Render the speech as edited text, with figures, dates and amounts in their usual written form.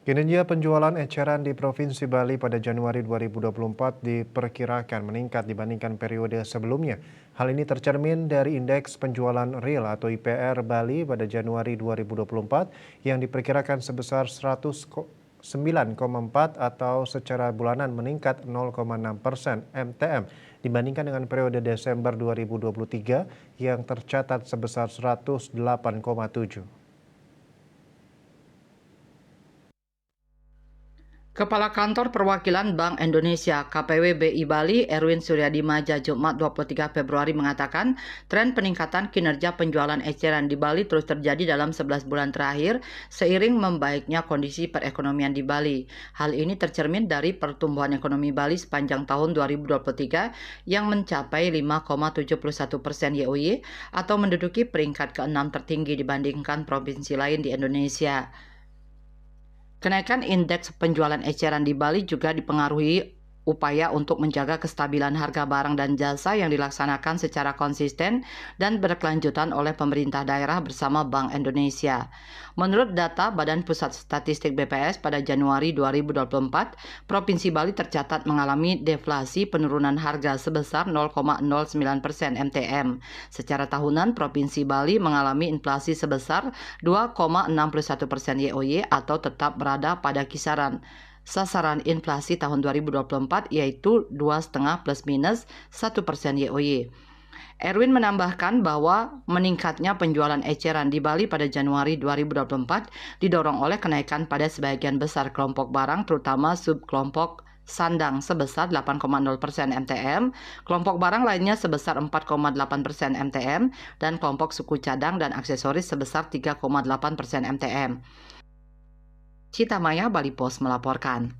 Kinerja penjualan eceran di Provinsi Bali pada Januari 2024 diperkirakan meningkat dibandingkan periode sebelumnya. Hal ini tercermin dari Indeks Penjualan Real atau IPR Bali pada Januari 2024 yang diperkirakan sebesar 109,4 atau secara bulanan meningkat 0,6% MTM dibandingkan dengan periode Desember 2023 yang tercatat sebesar 108,7. Kepala Kantor Perwakilan Bank Indonesia KPW BI Bali, Erwin Suryadimaja, Jumat 23 Februari mengatakan, tren peningkatan kinerja penjualan eceran di Bali terus terjadi dalam 11 bulan terakhir seiring membaiknya kondisi perekonomian di Bali. Hal ini tercermin dari pertumbuhan ekonomi Bali sepanjang tahun 2023 yang mencapai 5,71% YoY atau menduduki peringkat ke-6 tertinggi dibandingkan provinsi lain di Indonesia. Kenaikan indeks penjualan eceran di Bali juga dipengaruhi upaya untuk menjaga kestabilan harga barang dan jasa yang dilaksanakan secara konsisten dan berkelanjutan oleh pemerintah daerah bersama Bank Indonesia. Menurut data Badan Pusat Statistik BPS pada Januari 2024, Provinsi Bali tercatat mengalami deflasi penurunan harga sebesar 0,09% MTM. Secara tahunan, Provinsi Bali mengalami inflasi sebesar 2,61% YoY atau tetap berada pada kisaran sasaran inflasi tahun 2024 yaitu 2,5 plus minus 1% YoY. Erwin menambahkan bahwa meningkatnya penjualan eceran di Bali pada Januari 2024 didorong oleh kenaikan pada sebagian besar kelompok barang terutama subkelompok sandang sebesar 8,0% MTM, kelompok barang lainnya sebesar 4,8% MTM, dan kelompok suku cadang dan aksesoris sebesar 3,8% MTM. Cita Maya, Bali Post melaporkan.